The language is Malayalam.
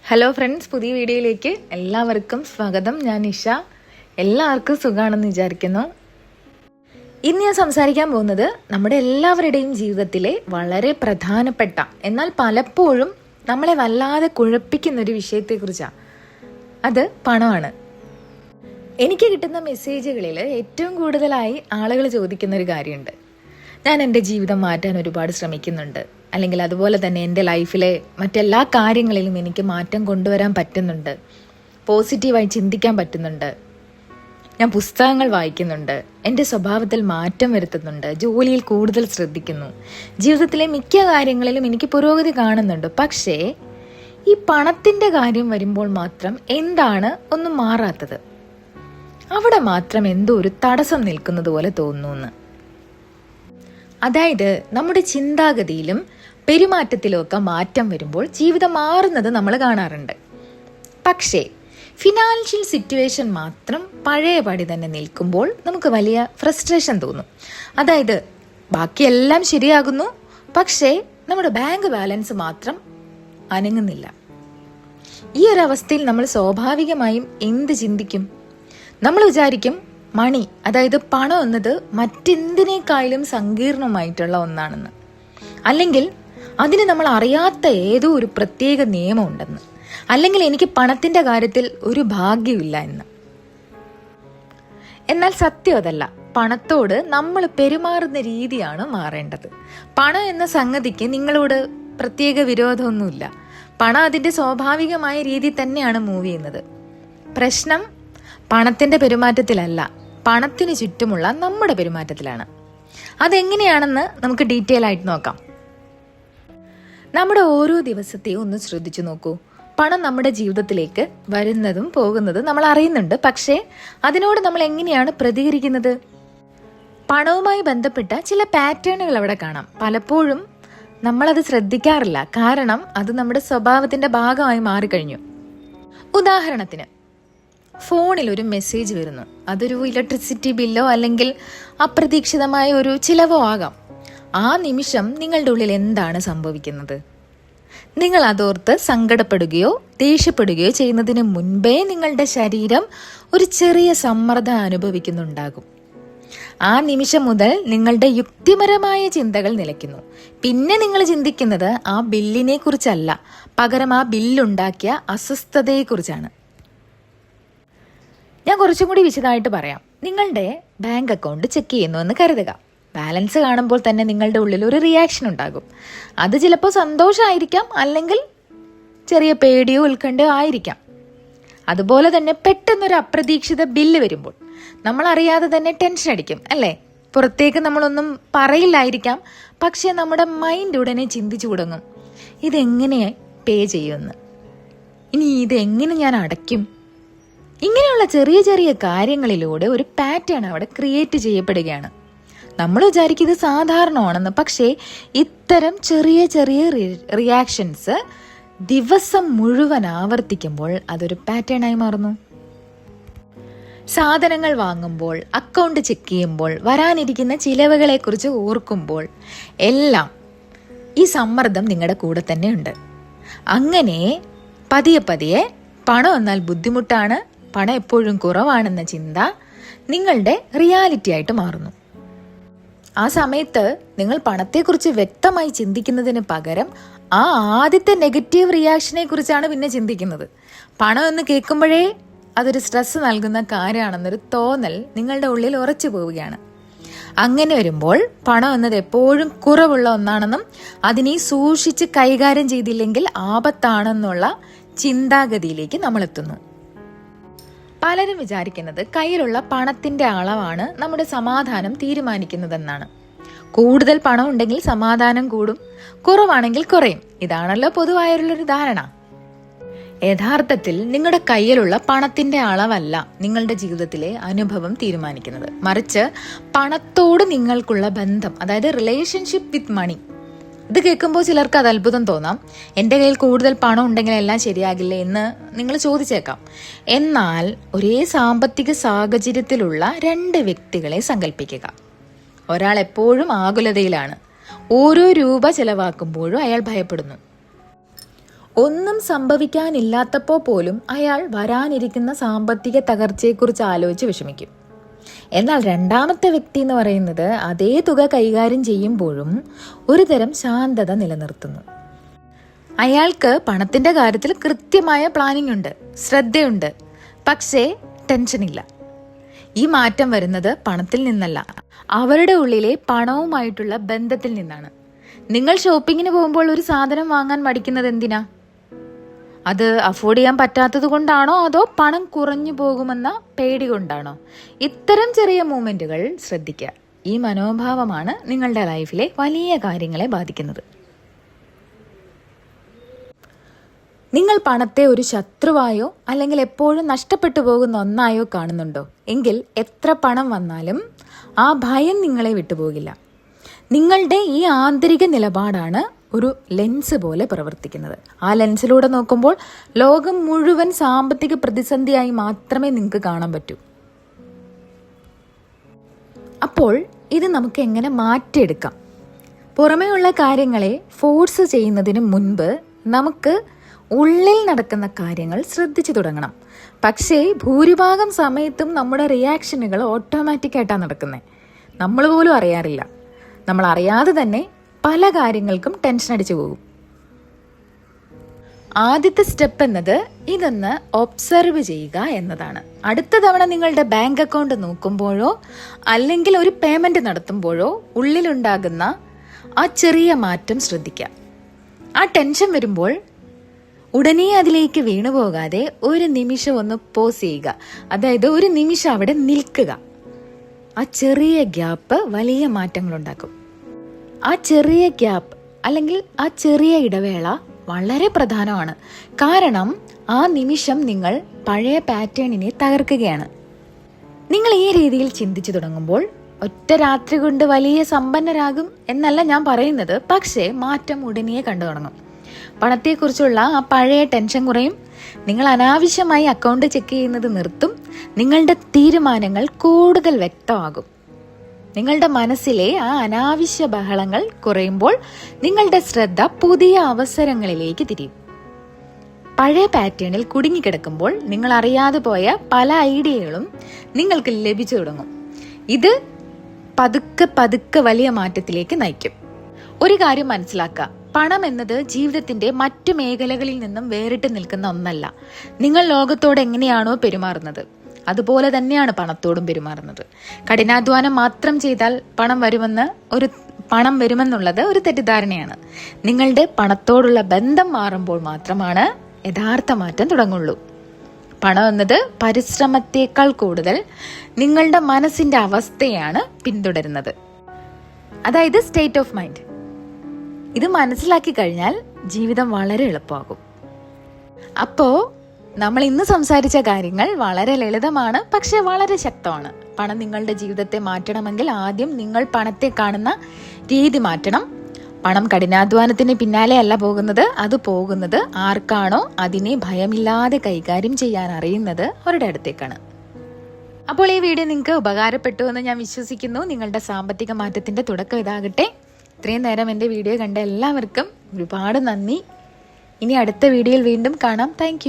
ഹലോ ഫ്രണ്ട്സ്, പുതിയ വീഡിയോയിലേക്ക് എല്ലാവർക്കും സ്വാഗതം. ഞാൻ നിഷ. എല്ലാവർക്കും സുഖമാണെന്ന് വിചാരിക്കുന്നു. ഇന്ന് ഞാൻ സംസാരിക്കാൻ പോകുന്നത് നമ്മുടെ എല്ലാവരുടെയും ജീവിതത്തിലെ വളരെ പ്രധാനപ്പെട്ട എന്നാൽ പലപ്പോഴും നമ്മളെ വല്ലാതെ കുഴപ്പിക്കുന്ന ഒരു വിഷയത്തെക്കുറിച്ചാണ്. അത് പണമാണ്. എനിക്ക് കിട്ടുന്ന മെസ്സേജുകളിൽ ഏറ്റവും കൂടുതലായി ആളുകൾ ചോദിക്കുന്ന ഒരു കാര്യമുണ്ട്. ഞാൻ എൻ്റെ ജീവിതം മാറ്റാൻ ഒരുപാട് ശ്രമിക്കുന്നുണ്ട്, അല്ലെങ്കിൽ അതുപോലെ തന്നെ എൻ്റെ ലൈഫിലെ മറ്റെല്ലാ കാര്യങ്ങളിലും എനിക്ക് മാറ്റം കൊണ്ടുവരാൻ പറ്റുന്നുണ്ട്, പോസിറ്റീവായി ചിന്തിക്കാൻ പറ്റുന്നുണ്ട്, ഞാൻ പുസ്തകങ്ങൾ വായിക്കുന്നുണ്ട്, എൻ്റെ സ്വഭാവത്തിൽ മാറ്റം വരുത്തുന്നുണ്ട്, ജോലിയിൽ കൂടുതൽ ശ്രദ്ധിക്കുന്നു, ജീവിതത്തിലെ മിക്ക കാര്യങ്ങളിലും എനിക്ക് പുരോഗതി കാണുന്നുണ്ട്. പക്ഷേ ഈ പണത്തിൻ്റെ കാര്യം വരുമ്പോൾ മാത്രം എന്താണ് ഒന്നും മാറാത്തത്? അവിടെ മാത്രം എന്തോ ഒരു തടസ്സം നിൽക്കുന്നത് പോലെ തോന്നുന്നു. അതായത് നമ്മുടെ ചിന്താഗതിയിലും പെരുമാറ്റത്തിലും ഒക്കെ മാറ്റം വരുമ്പോൾ ജീവിതം മാറുന്നത് നമ്മൾ കാണാറുണ്ട്. പക്ഷേ ഫിനാൻഷ്യൽ സിറ്റുവേഷൻ മാത്രം പഴയപടി തന്നെ നിൽക്കുമ്പോൾ നമുക്ക് വലിയ ഫ്രസ്ട്രേഷൻ തോന്നും. അതായത് ബാക്കിയെല്ലാം ശരിയാകുന്നു, പക്ഷേ നമ്മുടെ ബാങ്ക് ബാലൻസ് മാത്രം അനങ്ങുന്നില്ല. ഈ ഒരു അവസ്ഥയിൽ നമ്മൾ സ്വാഭാവികമായും എന്ത് ചിന്തിക്കും? നമ്മൾ വിചാരിക്കും മണി, അതായത് പണം എന്നത് മറ്റെന്തിനേക്കാളും സങ്കീർണമായിട്ടുള്ള ഒന്നാണെന്ന്, അല്ലെങ്കിൽ അതിന് നമ്മൾ അറിയാത്ത ഏതോ ഒരു പ്രത്യേക നിയമം ഉണ്ടെന്ന്, അല്ലെങ്കിൽ എനിക്ക് പണത്തിന്റെ കാര്യത്തിൽ ഒരു ഭാഗ്യമില്ല എന്ന്. എന്നാൽ സത്യം അതല്ല. പണത്തോട് നമ്മൾ പെരുമാറുന്ന രീതിയാണ് മാറേണ്ടത്. പണം എന്ന സംഗതിക്ക് നിങ്ങളോട് പ്രത്യേക വിരോധമൊന്നുമില്ല. പണം അതിന്റെ സ്വാഭാവികമായ രീതി തന്നെയാണ് മൂവ് ചെയ്യുന്നത്. പ്രശ്നം പണത്തിന്റെ പെരുമാറ്റത്തിലല്ല, പണത്തിന് ചുറ്റുമുള്ള നമ്മുടെ പെരുമാറ്റത്തിലാണ്. അതെങ്ങനെയാണെന്ന് നമുക്ക് ഡീറ്റെയിൽ ആയിട്ട് നോക്കാം. നമ്മുടെ ഓരോ ദിവസത്തെയും ഒന്ന് ശ്രദ്ധിച്ചു നോക്കൂ. പണം നമ്മുടെ ജീവിതത്തിലേക്ക് വരുന്നതും പോകുന്നതും നമ്മൾ അറിയുന്നുണ്ട്, പക്ഷേ അതിനോട് നമ്മൾ എങ്ങനെയാണ് പ്രതികരിക്കുന്നത്? പണവുമായി ബന്ധപ്പെട്ട ചില പാറ്റേണുകൾ അവിടെ കാണാം. പലപ്പോഴും നമ്മളത് ശ്രദ്ധിക്കാറില്ല, കാരണം അത് നമ്മുടെ സ്വഭാവത്തിന്റെ ഭാഗമായി മാറിക്കഴിഞ്ഞു. ഉദാഹരണത്തിന്, ഫോണിൽ ഒരു മെസ്സേജ് വരുന്നു. അതൊരു ഇലക്ട്രിസിറ്റി ബില്ലോ അല്ലെങ്കിൽ അപ്രതീക്ഷിതമായ ഒരു ചിലവോ ആകാം. ആ നിമിഷം നിങ്ങളുടെ ഉള്ളിൽ എന്താണ് സംഭവിക്കുന്നത്? നിങ്ങൾ അതോർത്ത് സങ്കടപ്പെടുകയോ ദേഷ്യപ്പെടുകയോ ചെയ്യുന്നതിന് മുൻപേ നിങ്ങളുടെ ശരീരം ഒരു ചെറിയ സമ്മർദ്ദം അനുഭവിക്കുന്നുണ്ടാകും. ആ നിമിഷം മുതൽ നിങ്ങളുടെ യുക്തിപരമായ ചിന്തകൾ നിലയ്ക്കുന്നു. പിന്നെ നിങ്ങൾ ചിന്തിക്കുന്നത് ആ ബില്ലിനെ കുറിച്ചല്ല, പകരം ആ ബില്ലുണ്ടാക്കിയ അസ്വസ്ഥതയെക്കുറിച്ചാണ്. ഞാൻ കുറച്ചും കൂടി വിശദമായിട്ട് പറയാം. നിങ്ങളുടെ ബാങ്ക് അക്കൗണ്ട് ചെക്ക് ചെയ്യുന്നു എന്ന് കരുതുക. ബാലൻസ് കാണുമ്പോൾ തന്നെ നിങ്ങളുടെ ഉള്ളിൽ ഒരു റിയാക്ഷൻ ഉണ്ടാകും. അത് ചിലപ്പോൾ സന്തോഷമായിരിക്കാം, അല്ലെങ്കിൽ ചെറിയ പേടിയോ ഉത്കണ്ഠയോ ആയിരിക്കാം. അതുപോലെ തന്നെ പെട്ടെന്നൊരു അപ്രതീക്ഷിത ബില്ല് വരുമ്പോൾ നമ്മൾ അറിയാതെ തന്നെ ടെൻഷൻ അടിക്കും, അല്ലേ? പുറത്തേക്ക് നമ്മളൊന്നും പറയില്ലായിരിക്കാം, പക്ഷെ നമ്മുടെ മൈൻഡ് ഉടനെ ചിന്തിച്ചു തുടങ്ങും, ഇതെങ്ങനെ പേ ചെയ്യുമെന്ന്, ഇനി ഇതെങ്ങനെ ഞാൻ അടയ്ക്കും. ഇങ്ങനെയുള്ള ചെറിയ ചെറിയ കാര്യങ്ങളിലൂടെ ഒരു പാറ്റേൺ അവിടെ ക്രിയേറ്റ് ചെയ്യപ്പെടുകയാണ്. നമ്മൾ വിചാരിക്കും ഇത് സാധാരണമാണെന്ന്, പക്ഷേ ഇത്തരം ചെറിയ ചെറിയ റിയാക്ഷൻസ് ദിവസം മുഴുവൻ ആവർത്തിക്കുമ്പോൾ അതൊരു പാറ്റേണായി മാറുന്നു. സാധനങ്ങൾ വാങ്ങുമ്പോൾ, അക്കൗണ്ട് ചെക്ക് ചെയ്യുമ്പോൾ, വരാനിരിക്കുന്ന ചിലവുകളെ കുറിച്ച് ഓർക്കുമ്പോൾ എല്ലാം ഈ സമ്മർദ്ദം നിങ്ങളുടെ കൂടെ തന്നെ ഉണ്ട്. അങ്ങനെ പതിയെ പതിയെ പണം എന്നാൽ ബുദ്ധിമുട്ടാണ്, പണം എപ്പോഴും കുറവാണെന്ന ചിന്ത നിങ്ങളുടെ റിയാലിറ്റി ആയിട്ട് മാറുന്നു. ആ സമയത്ത് നിങ്ങൾ പണത്തെക്കുറിച്ച് വ്യക്തമായി ചിന്തിക്കുന്നതിന് പകരം ആ ആദ്യത്തെ നെഗറ്റീവ് റിയാക്ഷനെ കുറിച്ചാണ് പിന്നെ ചിന്തിക്കുന്നത്. പണം എന്ന് കേൾക്കുമ്പോഴേ അതൊരു സ്ട്രെസ് നൽകുന്ന കാര്യമാണെന്നൊരു തോന്നൽ നിങ്ങളുടെ ഉള്ളിൽ ഉറച്ചു പോവുകയാണ്. അങ്ങനെ വരുമ്പോൾ പണം എന്നത് എപ്പോഴും കുറവുള്ള ഒന്നാണെന്നും അതിനെ സൂക്ഷിച്ച് കൈകാര്യം ചെയ്തില്ലെങ്കിൽ ആപത്താണെന്നുള്ള ചിന്താഗതിയിലേക്ക് നമ്മൾ എത്തുന്നു. പലരും വിചാരിക്കുന്നത് കയ്യിലുള്ള പണത്തിന്റെ അളവാണ് നമ്മുടെ സമാധാനം തീരുമാനിക്കുന്നതെന്നാണ്. കൂടുതൽ പണം ഉണ്ടെങ്കിൽ സമാധാനം കൂടും, കുറവാണെങ്കിൽ കുറയും. ഇതാണല്ലോ പൊതുവായുള്ളൊരു ധാരണ. യഥാർത്ഥത്തിൽ നിങ്ങളുടെ കയ്യിലുള്ള പണത്തിന്റെ അളവല്ല നിങ്ങളുടെ ജീവിതത്തിലെ അനുഭവം തീരുമാനിക്കുന്നത്, മറിച്ച് പണത്തോട് നിങ്ങൾക്കുള്ള ബന്ധം, അതായത് റിലേഷൻഷിപ്പ് വിത്ത് മണി. ഇത് കേൾക്കുമ്പോൾ ചിലർക്ക് അത് അത്ഭുതം തോന്നാം. എൻ്റെ കയ്യിൽ കൂടുതൽ പണം ഉണ്ടെങ്കിൽ എല്ലാം ശരിയാകില്ലേ എന്ന് നിങ്ങൾ ചോദിച്ചേക്കാം. എന്നാൽ ഒരേ സാമ്പത്തിക സാഹചര്യത്തിലുള്ള രണ്ട് വ്യക്തികളെ സങ്കല്പിക്കുക. ഒരാൾ എപ്പോഴും ആകുലതയിലാണ്. ഓരോ രൂപ ചെലവാക്കുമ്പോഴും അയാൾ ഭയപ്പെടുന്നു. ഒന്നും സംഭവിക്കാനില്ലാത്തപ്പോൾ പോലും അയാൾ വരാനിരിക്കുന്ന സാമ്പത്തിക തകർച്ചയെക്കുറിച്ച് ആലോചിച്ച് വിഷമിക്കും. എന്നാൽ രണ്ടാമത്തെ വ്യക്തി എന്ന് പറയുന്നത് അതേ തുക കൈകാര്യം ചെയ്യുമ്പോഴും ഒരു തരം ശാന്തത നിലനിർത്തുന്നു. അയാൾക്ക് പണത്തിന്റെ കാര്യത്തിൽ കൃത്യമായ പ്ലാനിംഗ് ഉണ്ട്, ശ്രദ്ധയുണ്ട്, പക്ഷേ ടെൻഷനില്ല. ഈ മാറ്റം വരുന്നത് പണത്തിൽ നിന്നല്ല, അവരുടെ ഉള്ളിലെ പണവുമായിട്ടുള്ള ബന്ധത്തിൽ നിന്നാണ്. നിങ്ങൾ ഷോപ്പിങ്ങിന് പോകുമ്പോൾ ഒരു സാധനം വാങ്ങാൻ മടിക്കുന്നത് എന്തിനാ? അത് അഫോർഡ് ചെയ്യാൻ പറ്റാത്തത് കൊണ്ടാണോ, അതോ പണം കുറഞ്ഞു പോകുമെന്ന പേടി കൊണ്ടാണോ? ഇത്തരം ചെറിയ മൂമെന്റുകൾ ശ്രദ്ധിക്കുക. ഈ മനോഭാവമാണ് നിങ്ങളുടെ ലൈഫിലെ വലിയ കാര്യങ്ങളെ ബാധിക്കുന്നത്. നിങ്ങൾ പണത്തെ ഒരു ശത്രുവായോ അല്ലെങ്കിൽ എപ്പോഴും നഷ്ടപ്പെട്ടു പോകുന്ന ഒന്നായോ കാണുന്നുണ്ടോ? എങ്കിൽ എത്ര പണം വന്നാലും ആ ഭയം നിങ്ങളെ വിട്ടുപോകില്ല. നിങ്ങളുടെ ഈ ആന്തരിക നിലപാടാണ് ഒരു ലെൻസ് പോലെ പ്രവർത്തിക്കുന്നത്. ആ ലെൻസിലൂടെ നോക്കുമ്പോൾ ലോകം മുഴുവൻ സാമ്പത്തിക പ്രതിസന്ധിയായി മാത്രമേ നിങ്ങൾക്ക് കാണാൻ പറ്റൂ. അപ്പോൾ ഇത് നമുക്ക് എങ്ങനെ മാറ്റിയെടുക്കാം? പുറമേയുള്ള കാര്യങ്ങളെ ഫോഴ്സ് ചെയ്യുന്നതിന് മുൻപ് നമുക്ക് ഉള്ളിൽ നടക്കുന്ന കാര്യങ്ങൾ ശ്രദ്ധിച്ചു തുടങ്ങണം. പക്ഷേ ഭൂരിഭാഗം സമയത്തും നമ്മുടെ റിയാക്ഷനുകൾ ഓട്ടോമാറ്റിക്കായിട്ടാണ് നടക്കുന്നത്. നമ്മൾ പോലും അറിയാറില്ല. നമ്മൾ അറിയാതെ തന്നെ പല കാര്യങ്ങൾക്കും ടെൻഷൻ അടിച്ചു പോകും. ആദ്യത്തെ സ്റ്റെപ്പ് എന്നത് ഇതൊന്ന് ഒബ്സർവ് ചെയ്യുക എന്നതാണ്. അടുത്ത തവണ നിങ്ങളുടെ ബാങ്ക് അക്കൗണ്ട് നോക്കുമ്പോഴോ അല്ലെങ്കിൽ ഒരു പേയ്മെന്റ് നടത്തുമ്പോഴോ ഉള്ളിലുണ്ടാകുന്ന ആ ചെറിയ മാറ്റം ശ്രദ്ധിക്കുക. ആ ടെൻഷൻ വരുമ്പോൾ ഉടനെ അതിലേക്ക് വീണുപോകാതെ ഒരു നിമിഷം ഒന്ന് പോസ് ചെയ്യുക. അതായത് ഒരു നിമിഷം അവിടെ നിൽക്കുക. ആ ചെറിയ ഗ്യാപ്പ് വലിയ മാറ്റങ്ങൾ ഉണ്ടാക്കും. ആ ചെറിയ ഗ്യാപ്പ് അല്ലെങ്കിൽ ആ ചെറിയ ഇടവേള വളരെ പ്രധാനമാണ്. കാരണം ആ നിമിഷം നിങ്ങൾ പഴയ പാറ്റേണിനെ തകർക്കുകയാണ്. നിങ്ങൾ ഈ രീതിയിൽ ചിന്തിച്ചു തുടങ്ങുമ്പോൾ ഒറ്റ രാത്രി കൊണ്ട് വലിയ സമ്പന്നരാകും എന്നല്ല ഞാൻ പറയുന്നത്. പക്ഷേ മാറ്റം ഉടനെ കണ്ടു തുടങ്ങും. പണത്തെക്കുറിച്ചുള്ള ആ പഴയ ടെൻഷൻ കുറയും. നിങ്ങൾ അനാവശ്യമായി അക്കൗണ്ട് ചെക്ക് ചെയ്യുന്നത് നിർത്തും. നിങ്ങളുടെ തീരുമാനങ്ങൾ കൂടുതൽ വ്യക്തമാകും. നിങ്ങളുടെ മനസ്സിലെ ആ അനാവശ്യ ബഹളങ്ങൾ കുറയുമ്പോൾ നിങ്ങളുടെ ശ്രദ്ധ പുതിയ അവസരങ്ങളിലേക്ക് തിരിയും. പഴയ പാറ്റേണിൽ കുടുങ്ങിക്കിടക്കുമ്പോൾ നിങ്ങൾ അറിയാതെ പോയ പല ഐഡിയകളും നിങ്ങൾക്ക് ലഭിച്ചു തുടങ്ങും. ഇത് പതുക്കെ പതുക്കെ വലിയ മാറ്റത്തിലേക്ക് നയിക്കും. ഒരു കാര്യം മനസ്സിലാക്കുക, പണം എന്നത് ജീവിതത്തിന്റെ മറ്റു മേഖലകളിൽ നിന്നും വേറിട്ട് നിൽക്കുന്ന ഒന്നല്ല. നിങ്ങൾ ലോകത്തോട് എങ്ങനെയാണോ പെരുമാറുന്നത് അതുപോലെ തന്നെയാണ് പണത്തോടും പെരുമാറുന്നത്. കഠിനാധ്വാനം മാത്രം ചെയ്താൽ പണം വരുമെന്നുള്ളത് ഒരു തെറ്റിദ്ധാരണയാണ്. നിങ്ങളുടെ പണത്തോടുള്ള ബന്ധം മാറുമ്പോൾ മാത്രമാണ് യഥാർത്ഥ മാറ്റം തുടങ്ങുള്ളൂ. പണം എന്നത് പരിശ്രമത്തേക്കാൾ കൂടുതൽ നിങ്ങളുടെ മനസ്സിന്റെ അവസ്ഥയാണ് പിന്തുടരുന്നത്. അതായത് സ്റ്റേറ്റ് ഓഫ് മൈൻഡ്. ഇത് മനസ്സിലാക്കി കഴിഞ്ഞാൽ ജീവിതം വളരെ എളുപ്പമാകും. അപ്പോ നമ്മൾ ഇന്ന് സംസാരിച്ച കാര്യങ്ങൾ വളരെ ലളിതമാണ്, പക്ഷെ വളരെ ശക്തമാണ്. പണം നിങ്ങളുടെ ജീവിതത്തെ മാറ്റണമെങ്കിൽ ആദ്യം നിങ്ങൾ പണത്തെ കാണുന്ന രീതി മാറ്റണം. പണം കഠിനാധ്വാനത്തിന് പിന്നാലെ അല്ല പോകുന്നത്. അത് പോകുന്നത് ആർക്കാണോ അതിനെ ഭയമില്ലാതെ കൈകാര്യം ചെയ്യാൻ അറിയുന്നത് അവരുടെ അടുത്തേക്കാണ്. അപ്പോൾ ഈ വീഡിയോ നിങ്ങൾക്ക് ഉപകാരപ്പെട്ടു എന്ന് ഞാൻ വിശ്വസിക്കുന്നു. നിങ്ങളുടെ സാമ്പത്തിക മാറ്റത്തിന്റെ തുടക്കം ഇതാകട്ടെ. ഇത്രയും നേരം എൻ്റെ വീഡിയോ കണ്ട എല്ലാവർക്കും ഒരുപാട് നന്ദി. ഇനി അടുത്ത വീഡിയോയിൽ വീണ്ടും കാണാം. താങ്ക്